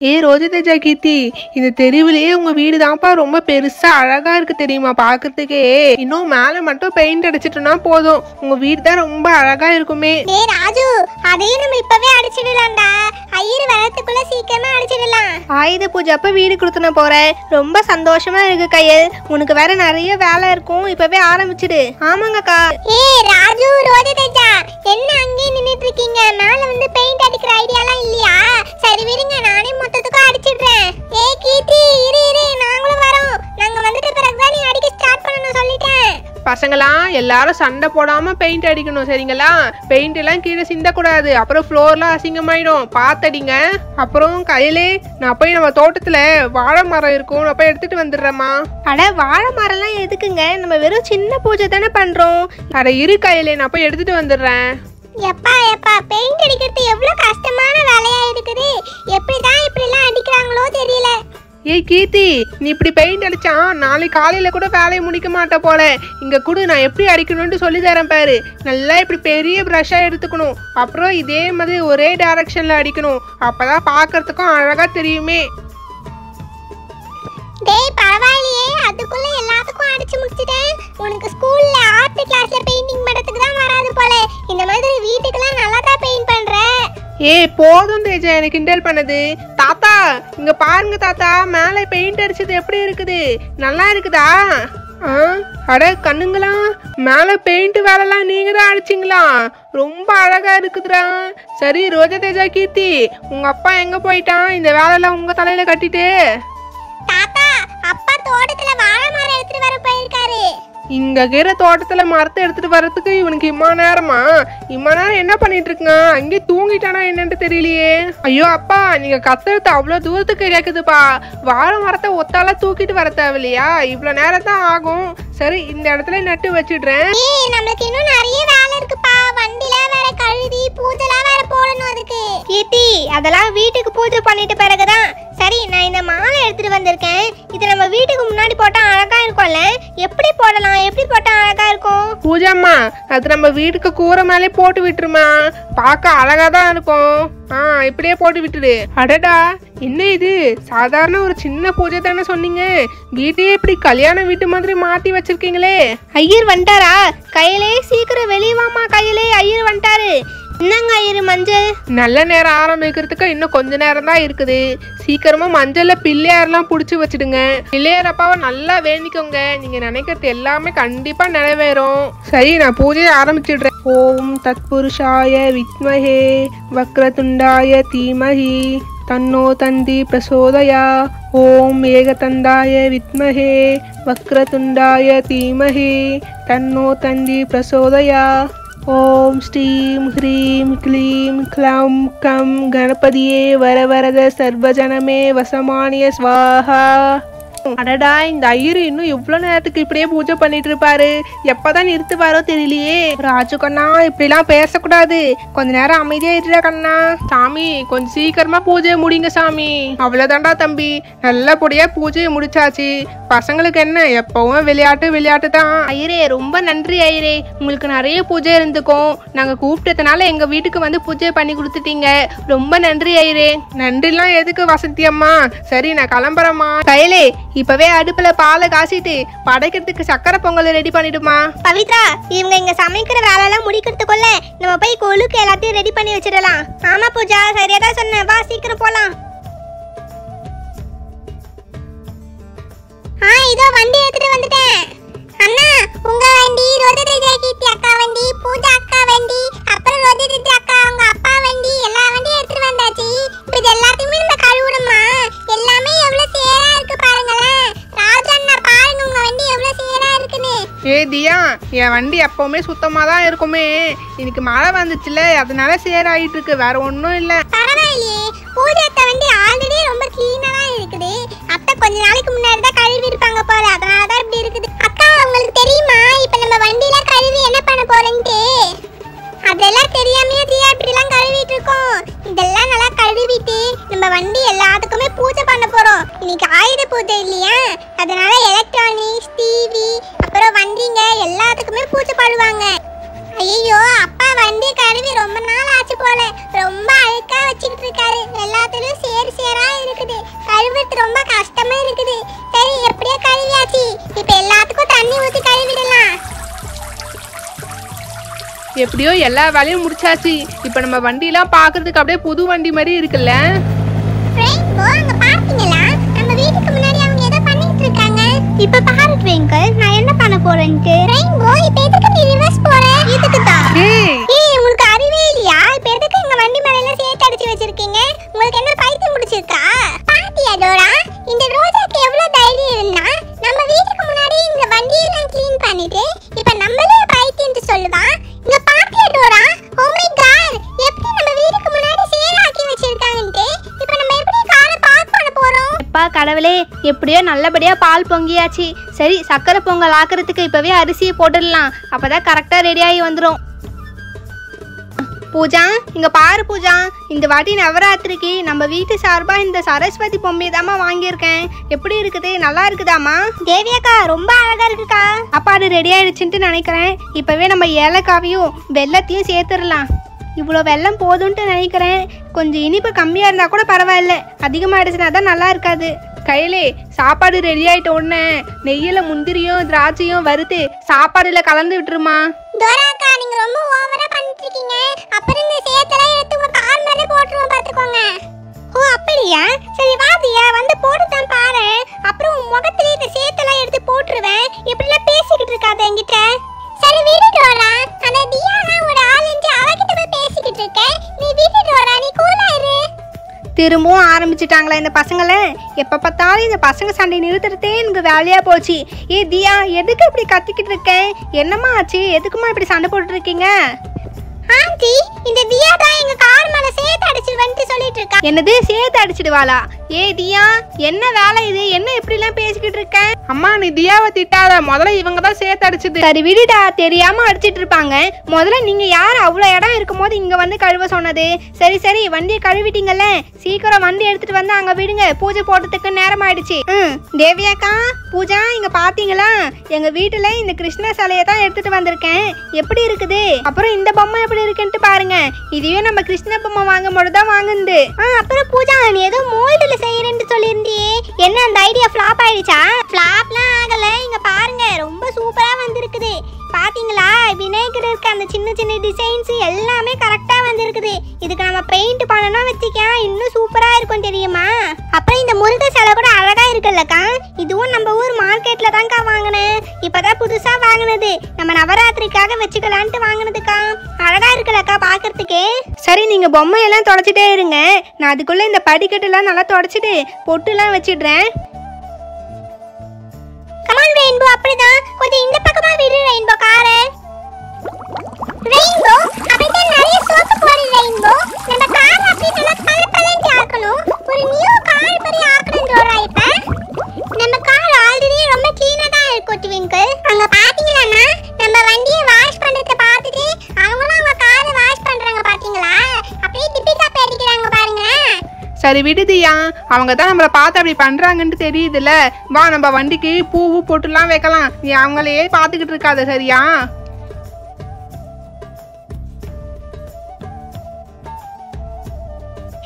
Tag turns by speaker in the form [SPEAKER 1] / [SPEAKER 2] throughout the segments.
[SPEAKER 1] ரோஜா தேஜா கீர்த்தி, இந்த தெருவிலேயே உங்க வீடு தான்ப்பா ரொம்ப பெருசா அழகா இருக்கு தெரியுமா பாக்குறதுக்கே. இன்னும் மேல மட்டும் பெயிண்ட் அடிச்சிட்டோம்னா போதும், உங்க வீடு தான் ரொம்ப அழகா இருக்குமே.
[SPEAKER 2] ராஜு, அதையும் நம்ம இப்பவே அடிச்சிடலாம்டா. ஐயர் வரதுக்குள்ள சீக்கிரமா அடிச்சிடலாம்.
[SPEAKER 3] ஆயுத பூஜை அப்ப வீடு கொடுத்துன போறேன். ரொம்ப சந்தோஷமா இருக்கு கையல். உனக்கு வேற நிறைய வேலை இருக்கும், இப்பவே ஆரம்பிச்சிடு. ஆமாங்கக்கா.
[SPEAKER 2] ராஜு, ரோஜா தேஜா, என்ன அங்கேயே நின்னுட்டு இருக்கீங்க? மேல வந்து பெயிண்ட் அடிக்கிற ஐடியாலாம் இல்லையா? சரி விடுங்க, நானே மொத்தத்துக்கும் அடிச்சிடுறேன். கீர்த்தி, இரு நாங்களும் வரோம். நாங்க வந்துட்டு பிறகுதான் நீ அடிக்க ஸ்டார்ட் பண்ணணும் சொல்லிட்டேன்.
[SPEAKER 1] பசங்களா எல்லாரும் சண்டை போடாம பெயிண்ட் அடிக்கணும் சரிங்களா? பெயிண்ட் எல்லாம் கீழே சிந்தக்கூடாது, அப்புறம் ஃப்ளோர்லாம் அசிங்கமாயிடும். பார்த்தடிங்க. அப்புறம் கையிலே நான் போய் நம்ம தோட்டத்துல வாழை மரம் இருக்கும், நான் போய் எடுத்துட்டு வந்துடுறேம்மா.
[SPEAKER 3] அட, வாழை மரம்லாம் எதுக்குங்க? நம்ம வெறும் சின்ன பூஜை தானே பண்றோம்.
[SPEAKER 1] அட இரு கையிலே, நான் போய் எடுத்துட்டு வந்துடுறேன்.
[SPEAKER 2] எப்பா பெயிண்ட் அடிக்கிறது எவ்வளவு கஷ்டமான வேலையா இருக்குது. எப்படிதான் இப்படிலாம் அடிக்கிறாங்களோ தெரியல.
[SPEAKER 1] கீர்த்தி, நீ இப்படி பெயிண்ட் அடிச்சா நாளைக்கு காலையில கூட வேலையை முடிக்க மாட்ட போல. இங்க கூட நான் எப்படி அடிக்கணும்னு சொல்லி தரேன் பாரு. நல்லா இப்படி பெரிய ப்ரஷ்ஷா எடுத்துக்கணும், அப்புறம் இதே மாதிரி ஒரே டைரக்ஷன்ல அடிக்கணும். அப்பதான் பாக்குறதுக்கும் அழகா தெரியுமே.
[SPEAKER 2] டேய் பரவாயில்லையே, அதுக்குள்ள எல்லாத்துக்கும் அடிச்சு முடிச்சிட்டேன். உனக்கு ஸ்கூல்ல ஆர்ட் கிளாஸ்ல பெயிண்டிங் பண்றதுக்கு தான் வராது போல. இந்த மாதிரி வீட்டுக்கெல்லாம் நல்லா தான் பெயிண்ட் பண்ற.
[SPEAKER 1] போதும் தேஜா எனக்கு கிண்டல் பண்ணது. தாத்தா இங்க பாருங்க தாத்தா, மேலே பெயிண்ட் அடிச்சது எப்படி இருக்குது? நல்லா இருக்குதா? அட கண்ணுங்களா, மேல பெயிண்ட் வேலைலாம் நீங்க தான் அடிச்சிங்களா? ரொம்ப அழகா இருக்குதுடா. சரி ரோஜா தேஜா கீர்த்தி, உங்க அப்பா எங்க போயிட்டான்? இந்த வேலையெல்லாம் உங்க தலையில கட்டிட்டு.
[SPEAKER 2] தாத்தா, அப்பா தோட்டத்துல வாழை மரம் எடுத்துட்டு வர போயிருக்காரு.
[SPEAKER 1] இங்க கீரை தோட்டத்துல மரத்தை எடுத்துட்டு வர்றதுக்கு இவனுக்கு இம்மா நேரமா? இம்மா நேரம் என்ன பண்ணிட்டு இருக்கான்? அங்கே தூங்கிட்டானா என்னன்னு தெரியலையே. ஐயோ அப்பா, நீங்க கத்துறது அவ்வளவு தூரத்துக்கு கேக்குதுப்பா. வாழை மரத்தை ஒத்தால தூக்கிட்டு வர தேவையில்லையா? இவ்வளவு நேரம் தான் ஆகும். சரி, இந்த இடத்துல நட்டு வச்சிடுறேன்.
[SPEAKER 2] நம்மளுக்கு இன்னும் நிறைய வேலை இருக்குப்பா. வண்டில வேற கழுவி பூஜைலாம் வேற போடணும் அதுக்கு.
[SPEAKER 3] கீர்த்தி, அதெல்லாம் வீட்டுக்கு பூஜை பண்ணிட்டு பிறகுதான்.
[SPEAKER 2] சரி, நான் இந்த மாலை எடுத்துட்டு வந்திருக்கேன். இது நம்ம வீட்டுக்கு முன்னாடி போட்டா அழகா இருக்கும்ல? எப்படி போடலாம்? எப்படி போட்டா அழகா இருக்கும்?
[SPEAKER 1] பூஜாம்மா, அது நம்ம வீட்டுக்கு கூரை மேலே போட்டு விட்டுருமா, பார்க்க அழகா தான் இருக்கும். இப்படியே போட்டு விட்டுடு. அடடா, என்ன இது? சாதாரண ஒரு சின்ன பூஜை தானே சொன்னீங்க, வீட்டையே இப்படி கல்யாண வீட்டு மாதிரி மாத்தி வச்சிருக்கீங்களே.
[SPEAKER 3] ஐயர் வந்துட்டாரா? கையிலே சீக்கிரம் வெளியே வாமா. கையிலே ஐயர் வந்துட்டாரு. என்னங்க ஐயர், மஞ்சள்
[SPEAKER 1] நல்ல நேரம் ஆரம்பிக்கிறதுக்கு இன்னும் கொஞ்ச நேரம் தான் இருக்குது. சீக்கிரமா மஞ்சள்ல பிள்ளையாரெல்லாம் புடிச்சு வச்சிடுங்க. பிள்ளையார் அப்பாவை நல்லா வேண்டிக்கோங்க. நீங்க நினைக்கிறது எல்லாமே கண்டிப்பா நிறைவேறும். சரி, நான் பூஜையை ஆரம்பிச்சிடுறேன். ஓம் தத்புருஷாய வித்மஹே வக்ரதுண்டாய தீமஹி தன்னோ தந்தி பிரசோதயா. ஓம் ஏகதந்தாய வித்மஹே வக்ரதுண்டாய தீமஹி தன்னோ தந்தி பிரசோதயா. ஓம் ஸ்ரீம் ஹ்ரீம் க்ளீம் க்ளம் கம் கணபதியே வரவரத சர்வஜனமே வசமானிய ஸ்வாஹா. அடடா, இந்த ஐயரு இன்னும் எவ்வளவு நேரத்துக்கு இப்படியே பூஜை பண்ணிட்டு இருப்பாரு? எப்பதான் நிறுத்துவாரோ தெரியலையே. ராஜு கண்ணா, இப்படிலாம் பேசக்கூடாது. கொஞ்ச நேரம் அமைதியா இருடா கண்ணா. சாமி, கொஞ்சம் சீக்கிரமா பூஜையை முடிங்க சாமி. அவ்வளவுதான்டா தம்பி, நல்லபடியா பூஜையை முடிச்சாச்சு. பசங்களுக்கு என்ன, எப்பவும் விளையாட்டு தான்.
[SPEAKER 3] ஐயரே, ரொம்ப நன்றி ஐயரே. உங்களுக்கு நிறைய பூஜை இருந்துக்கும். நாங்க கூப்பிட்டதுனால எங்க வீட்டுக்கு வந்து பூஜை பண்ணி கொடுத்துட்டீங்க. ரொம்ப நன்றி ஐயரே.
[SPEAKER 1] நன்றிலாம் எதுக்கு வசந்தி அம்மா. சரி, நான் கிளம்புறேம்மா.
[SPEAKER 3] கையிலே, இப்பவே அடுப்புல பாலை காசிட்டு படைக்கிறதுக்கு சக்கரை பொங்கல் ரெடி பண்ணிடுமா.
[SPEAKER 2] பவித்ரா, இவங்க இங்க சமைக்கிற வேலையெல்லாம் முடிக்கிறதுக்குள்ள நம்ம போய் கொழுக்கு எல்லாத்தையும் ரெடி பண்ணி வச்சிடலாம். ஆமா பூஜா, சரியா தான் சொன்னேன். வா சீக்கிரம் போலாம். இதோ வண்டி எடுத்துட்டு வந்துட்டேன். அண்ணா, உங்க வண்டி, ரோஜா தேஜா கீர்த்தி அக்கா வண்டி, பூஜா அக்கா வண்டி, அப்புறம் ரோஜா தேஜா அக்கா அவங்க அப்பா வண்டி, எல்லா வண்டியும் எடுத்துட்டு வந்தாச்சு. இப்போ இது எல்லாத்தையுமே நம்ம கழுவுணுமா? எல்லாமே எவ்வளவு சேரா இருக்கு பாருங்களேன். ராஜா அண்ணா, பாருங்க உங்க வண்டி எவ்வளவு சேரா இருக்குன்னு.
[SPEAKER 1] தியா, என் வண்டி எப்பவுமே சுத்தமா தான் இருக்குமே. இன்னைக்கு மழை வந்துச்சுல, அதனால சேராயிட்டு இருக்கு, வேற ஒன்றும் இல்லை.
[SPEAKER 2] பரவாயில்லையே, பூஜா அக்கா வண்டி ஆல்ரெடி ரொம்ப கிளீனா தான் இருக்குது. அத்தை கொஞ்ச நாளைக்கு முன்னாடி தான் கழுவி இருப்பாங்க போல, அதனால தான் இப்படி இருக்குது. அக்கா, உங்களுக்கு தெரியுமா இப்ப நம்ம வண்டியில கழுவி என்ன பண்ண போறோம்ட்டு? அதெல்லாம் தெரியாமையே தியா இப்படிலாம் கழுவிட்டு இருக்கோம். இதெல்லாம் நல்லா கழுவிட்டு நம்ம வண்டி எல்லாத்துக்குமே பூஜை பண்ண போறோம். இன்னைக்கு ஆயுத பூஜை இல்லையா, அதனால எலக்ட்ரானிக்ஸ், டிவி, அப்புறம் வண்டிங்க எல்லாத்துக்குமே பூஜை பண்ணுவாங்க. ஐயோ, அப்பா வண்டி கழுவி ரொம்ப நாள் ஆச்சு போல. ரொம்ப அழுக்கா வச்சுக்கிட்டு இருக்காரு. எல்லாத்துலயும் சேர் சேரா இருக்குது. கழுவுறது ரொம்ப கஷ்டமா இருக்குது. சரி எப்படியோ கழுவியாச்சு. இப்ப எல்லாத்துக்கும் தண்ணி ஊத்தி கழுவிடலாம்.
[SPEAKER 1] எப்படியோ எல்லா வேலையும் முடிச்சாச்சு. இப்போ நம்ம வண்டிலாம் பார்க்கறதுக்கு அப்படியே புது வண்டி மாதிரி இருக்குல்ல.
[SPEAKER 2] ரெயின்போ, அங்க பாத்தீங்களா? நம்ம வீட்டுக்கு முன்னாடி அவங்க ஏதோ பண்ணிட்டு இருக்காங்க.
[SPEAKER 3] இப்ப பாரு ட்விங்கிள், நான் என்ன பண்ண போறேன்ட்டு.
[SPEAKER 2] ரெயின்போ, இப்ப எதுக்கு நீ ரிவர்ஸ் போற? இதுக்கு தான்.
[SPEAKER 1] ஏய்
[SPEAKER 2] ஏய், உங்களுக்கு அறிவே இல்லையா? இப்ப எதுக்கு எங்க வண்டி மேல எல்லாம் சேர்த்து அடிச்சு வச்சிருக்கீங்க? உங்களுக்கு என்ன பைத்தியம் முடிச்சிருக்கா? பாத்தியா டோரா, இந்த ரோஜாக்கு எவ்வளவு தைரியம் இருந்தா நம்ம வீட்டுக்கு முன்னாடி இந்த வண்டியெல்லாம் க்ளீன் பண்ணிட்டு இப்ப நம்மளே பைத்தியம்னு சொல்லுவா. இங்க பாத்தியா டோரா? ஓ மை காட், எப்படி நம்ம வீட்டுக்கு முன்னாடி சேராக்கி வச்சிருக்காங்கன்ட்டு. இப்ப நம்ம எப்படி காரை பார்க் பண்ண போறோம்?
[SPEAKER 3] அப்பா கடவுளே, எப்படியோ நல்லபடியா பால் பொங்கியாச்சு. சரி, சக்கரை பொங்கல் ஆக்குறதுக்கு இப்பவே அரிசியை போட்டுடலாம். அப்பதான் கரெக்டா ரெடி ஆகி வந்துடும். பூஜா, இங்க பாரு பூஜா, இந்த வாட்டி நவராத்திரிக்கு நம்ம வீட்டு சார்பா இந்த சரஸ்வதி பொம்மையை தாம்மா வாங்கியிருக்கேன். எப்படி இருக்குது? நல்லா இருக்குதாம்மா?
[SPEAKER 2] தேவியக்கா, ரொம்ப அழகா இருக்குக்கா.
[SPEAKER 3] சாப்பாடு ரெடி ஆயிடுச்சுன்ட்டு நினைக்கிறேன். இப்பவே நம்ம ஏலக்காவையும் வெல்லத்தையும் சேர்த்துடலாம். இவ்வளோ வெல்லம் போதும்ன்ட்டு நினைக்கிறேன். கொஞ்சம் இனிப்பு கம்மியாக இருந்தால் கூட பரவாயில்ல, அதிகமாகிடுச்சுன்னா தான் நல்லா இருக்காது.
[SPEAKER 1] கையிலே சாப்பாடு ரெடி ஆயிட்ட உடனே நெய்யில முந்திரியும் திராட்சையும் வறுத்து சாப்பாடுல கலந்து விட்டுருமா.
[SPEAKER 2] டோராக்கா, நீங்க ரொம்ப ஓவரா பண்ணிட்டு இருக்கீங்க. அப்புறம் இந்த சேத்தெல்லாம் எடுத்து உங்க கார் மேல போட்டுருவோம், பாத்துக்கோங்க. ஓ அப்படியா? சரி வாதியா, வந்து போட்டுதான் பாரு. அப்புறம் உன் முகத்திலே இந்த சேத்தெல்லாம் எடுத்து போட்டுருவேன். இப்படிலாம் பேசிக்கிட்டு இருக்காத என்கிட்ட. சரி விடு டோரா, அந்த தியானா ஒரு ஆளுன்னு அவகிட்ட போய் பேசிக்கிட்டு இருக்க. நீ விடு டோரா, நீ கூலா இரு.
[SPEAKER 3] திரும்பவும் ஆரம்பிச்சிட்டாங்களா இந்த பசங்களை? எப்போ பார்த்தாலும் இந்த பசங்க சண்டை நிறுத்துறதே எனக்கு வேலையாக போச்சு. ஏ தியா, எதுக்கு இப்படி கத்திக்கிட்டு இருக்கேன்? என்னம்மா ஆச்சு? எதுக்குமா இப்படி சண்டை போட்டுருக்கீங்க?
[SPEAKER 2] ஆண்டி, இந்த தியா தான் எங்க கார் மேல சேத்து அடிச்சிடுவேன்னு சொல்லிட்டு இருக்கா.
[SPEAKER 3] என்னது, சேர்த்து அடிச்சிடுவாளா? ஏ தியா, என்ன வேலை இது? என்ன இப்படிலாம் பேசிக்கிட்டு இருக்க?
[SPEAKER 1] அம்மா நீ தியாவை திட்டாத, முதல்ல இவங்க தான் சேர்த்து அடிச்சது.
[SPEAKER 3] சரி விடுடா, தெரியாம அடிச்சிட்டு இருப்பாங்க. முதல்ல நீங்க யார் அவ்வளோ இடம் இருக்கும்போது இங்க வந்து கழுவ சொன்னது? சரி சரி, வண்டியை கழுவிட்டீங்கல்ல, சீக்கிரம் வண்டி எடுத்துட்டு வந்து அங்க விடுங்க. பூஜை போடுறதுக்கு நேரம் ஆயிடுச்சு. தேவியாக்கா, பூஜா, இங்க பாத்தீங்களா? எங்க வீட்டுல இந்த கிருஷ்ண சிலையை தான் எடுத்துட்டு வந்திருக்கேன். எப்படி இருக்குது? அப்புறம் இந்த பொம்மை எப்படி இருக்குன்ட்டு பாருங்க. இதுவே நம்ம கிருஷ்ண பொம்மை வாங்கும் பொழுதுதான் வாங்குது.
[SPEAKER 2] அப்புறம் பூஜா, நீ ஏதோ மோல்டுல செய்யறேன்னு சொல்லியிருந்தியே, என்ன அந்த ஐடியா ஃப்ளாப் ஆயிடுச்சா? ஃப்ளாப்லாம் ஆகல, இங்க பாருங்க, ரொம்ப சூப்பரா வந்திருக்குது. பாத்தீங்களா? விநாயகருக்கு அந்த சின்ன சின்ன டிசைன்ஸ் எல்லாமே கரெக்டா வந்திருக்குது. இதுக்கு நம்ம பெயிண்ட் பண்ணணும் வச்சுக்க, இன்னும் சூப்பரா இருக்கும் தெரியுமா? அப்புறம் இந்த முருகை சிலை கூட அழகா இருக்குல்லக்கா. இதுவும் நம்ம ஊர் மார்க்கெட்ல தான்க்கா வாங்கினேன். இப்பதான் புதுசா வாங்கினது. நம்ம நவராத்திரிக்காக வச்சுக்கலான்ட்டு வாங்கினதுக்கா. அழகா இருக்குல்லக்கா பாக்குறதுக்கு.
[SPEAKER 3] சரி, நீங்க பொம்மையெல்லாம் தொடச்சிட்டே இருங்க. நான் அதுக்குள்ள இந்த படிக்கட்டுலாம் நல்லா தொடச்சிட்டு பொட்டுலாம் வச்சிடுறேன்.
[SPEAKER 2] கமான் ரெயின்போ, அப்படிதான். கொஞ்சம் இந்த பக்கமா விடு ரெயின்போ காரை. ரெயின்போ, அப்படிதான் நிறைய சோப்பு போடு ரெயின்போ. நம்ம கார் அப்படியே நல்லா பளபளன்னு ஆக்கணும். ஒரு நியூ கார் மாதிரி ஆக்கணும் டோரா. இப்ப நம்ம கார் ஆல்ரெடி ரொம்ப க்ளீனா தான் இருக்கும் ட்விங்கிள். அங்க பாத்தீங்களாண்ணா, நம்ம வண்டியை வாஷ் பண்றத பார்த்துட்டு அவங்களும் அவங்க காரை வாஷ் பண்றாங்க பாத்தீங்களா? அப்படியே டிப்பிக்கா பேடிக்கிறாங்க பாருங்க.
[SPEAKER 1] சரி விடு தியா, அவங்க தான் நம்மளை பார்த்து அப்படி பண்றாங்கன்னு தெரியுதுல்ல. வா நம்ம வண்டிக்கு பூவு போட்டுலாம் வைக்கலாம். நீ அவங்களையே பார்த்துக்கிட்டு இருக்காத, சரியா?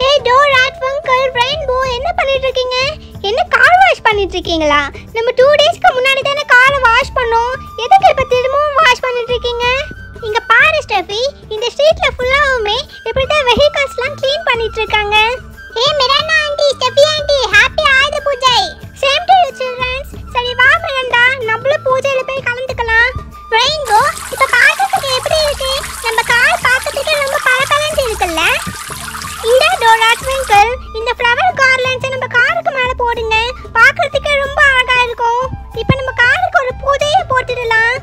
[SPEAKER 2] ஹே டோரா, ட்விங்கிள், ரெயின்போ, என்ன பண்ணிட்டு இருக்கீங்க? என்ன கார் வாஷ் பண்ணிட்டு இருக்கீங்களா? நம்ம 2 டேஸ்க்கு முன்னாடி தானே காரை வாஷ் பண்ணோம். எதுக்கு இப்ப திரும்பவும் வாஷ் பண்ணிட்டு இருக்கீங்க? இங்க பாரு ஸ்டெஃபி, இந்த ஸ்ட்ரீட்ல ஃபுல்லாவுமே இப்படி தான் வெஹிக்கிள்ஸ்லாம் க்ளீன் பண்ணிட்டு இருக்காங்க. Hey Miranda aunty, Steffi aunty, happy Ayudha Puja. Same to you childrens. சரி வா மிராண்டா, நம்மளும் பூஜையில போய் கலந்துக்கலாம். ரெயின்போ, இப்ப பார்க்கிறதுக்கு எப்படி இருக்கு? நம்ம கார் பார்க்கிறதுக்கு ரொம்ப பளபளன்னு இருக்குல்ல? இந்த டோரா, ட்விங்கிள், இந்த ஃப்ளவர் கார்லண்ட்ஸை நம்ம காருக்கு மேல போடுங்க. பார்க்கிறதுக்கு ரொம்ப அழகா இருக்கும். இப்போ நம்ம காருக்கு ஒரு பூஜையை போட்டுடலாம்.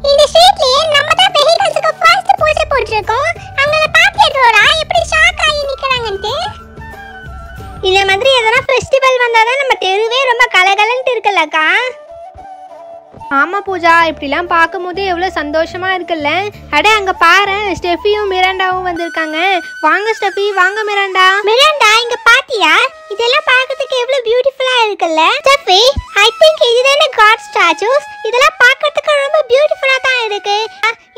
[SPEAKER 2] இந்த ஸ்ட்ரீட்லயே நம்ம தான் வெஹிக்கிள்ஸ்க்கு ஃபர்ஸ்ட் பூஜை போட்டுருக்கோம். அங்க பாத்தியா டோரா, எப்படி ஷாக் ஆகி நிக்கறாங்கன்னு? இந்த மாதிரி எதனா ஃபெஸ்டிவல் வந்தாதான் நம்ம தெருவே ரொம்ப கலகலன்னு இருக்குல்லக்கா.
[SPEAKER 3] ஆமா பூஜா, இப்படிலாம் பார்க்கும்போது எவ்வளோ சந்தோஷமா இருக்குல்ல. அட அங்க பாரு, ஸ்டெஃபியும் மிராண்டாவும் வந்திருக்காங்க. வாங்க ஸ்டெஃபி, வாங்க மிராண்டா.
[SPEAKER 2] மிராண்டா, இங்க பாத்தியா? இதெல்லாம் பார்க்கிறதுக்கு எவ்வளவு பியூட்டிஃபுல்லா இருக்குல்ல? ஸ்டெஃபி, ஐ திங்க் இதுதானே காட் ஸ்டாச்சூஸ். இதெல்லாம் பார்க்கிறதுக்கு ரொம்ப பியூட்டிஃபுல்லா தான் இருக்கு.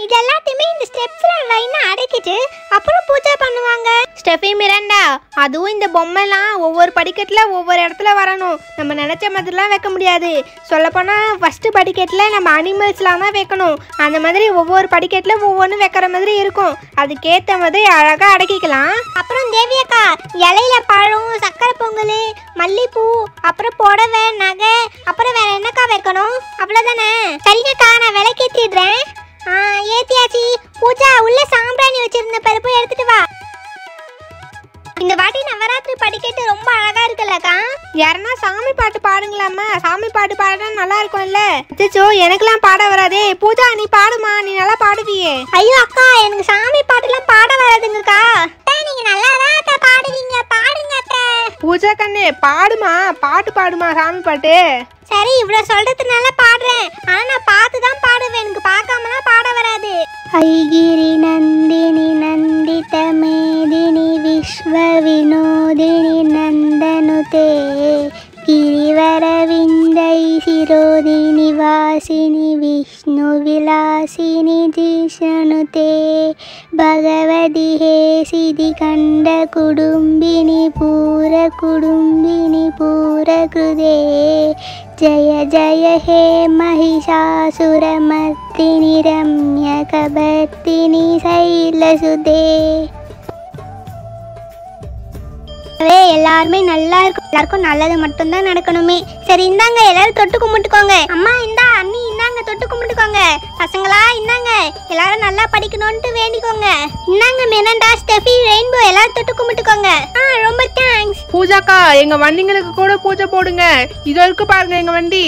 [SPEAKER 2] இது எல்லாத்தையுமே இந்த ஸ்டெப்ஸ்ல லைனா அடக்கிட்டு அப்புறம் பூஜை பண்ணுவாங்க.
[SPEAKER 3] ஸ்டெஃபி மிராண்டா, அதுவும் இந்த பொம்மைலாம் ஒவ்வொரு படிக்கட்டில் ஒவ்வொரு இடத்துல வரணும். நம்ம நினச்ச மாதிரிலாம் வைக்க முடியாது. சொல்லப்போனால் ஃபஸ்ட்டு படிக்கட்டில் நம்ம அனிமல்ஸ்லாம் தான் வைக்கணும். அந்த மாதிரி ஒவ்வொரு படிக்கட்டில் ஒவ்வொன்று வைக்கிற மாதிரி இருக்கும். அதுக்கேற்ற மாதிரி அழகாக அடக்கிக்கலாம்.
[SPEAKER 2] அப்புறம் தேவி அக்கா, இலையில பழம், சக்கரை பொங்கல், மல்லிப்பூ, அப்புறம் புடவை, நகை, அப்புறம் வேற என்னக்கா வைக்கணும்? அவ்வளோதானே? சரிங்கக்கா, நான் விளக்கேற்றிடுறேன். ஏத்தியாச்சி. பூஜா, உள்ள சாம்பிராணி வச்சிருந்த பருப்பு எடுத்துட்டு வா. இந்த வாட்டி நவராத்திரி படிக்கட்டு ரொம்ப அழகா இருக்குல்லக்கா.
[SPEAKER 3] யாருன்னா சாமி பாட்டு பாடுங்களாம்மா? சாமி பாட்டு பாடினா நல்லா இருக்கும்ல. அச்சோ, எனக்கெல்லாம் பாட வராதே. பூஜா, நீ பாடுமா, நீ நல்லா பாடுவியே.
[SPEAKER 2] ஐயோ அக்கா, எனக்கு சாமி பாட்டுலாம் பாட வராதுங்கக்கா. நீங்க நல்லா தான் அக்கா பாடுவீங்க, பாடுங்க அக்கா.
[SPEAKER 1] பூஜா கண்ணே, பாடுமா, பாட்டு பாடுமா, சாமி பாட்டு.
[SPEAKER 2] சரி, இவ்வளவு சொல்றதுனால பாடுறேன். ஆனா நான் பார்த்து தான் பாடுவேன், எனக்கு பார்க்காமலாம் பாட வராது. ஐகிரி நந்தினி நந்தித மேதினி விஸ்வ வினோதினி நந்தனுதே गिरिवरविन्दै शिरोदिनि वासिनि विष्णु विलासिनि जिष्णुते भगवति हे सिद्धिकण्ड कुडुम्बिनि पूरकृदे जय जय हे महिषासुरमर्दिनि रम्यकभर्दिनि शैलसुते. எல்லாருமே நல்லா இருக்கும், எல்லாருக்கும் நல்லது மட்டும்தான் நடக்கணுமே. சரி, இந்தாங்க, எல்லாரும் தொட்டு கும்பிட்டுக்கோங்க. அம்மா இந்தா, அண்ணி இந்தாங்க, தொட்டு கும்பிட்டுக்கோங்க. பசங்களா இந்தாங்க, எல்லாரும் நல்லா படிக்கணும்னு வேண்டிக்கோங்க. இந்தாங்க மிராண்டா, ஸ்டெஃபி, ரெயின்போ, எல்லாரும் தொட்டு கும்பிட்டுக்கோங்க. ரொம்ப தேங்க்ஸ்.
[SPEAKER 1] பூஜாக்கா, எங்க வண்டிங்களுக்கு கூட பூஜை போடுங்க. இதோ இருக்கு பாருங்க எங்க வண்டி.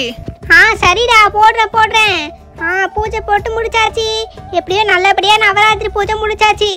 [SPEAKER 2] சரிடா, போடுறேன். பூஜை போட்டு முடிச்சாச்சு. எப்படியோ நல்லபடியா நவராத்திரி பூஜை முடிச்சாச்சு.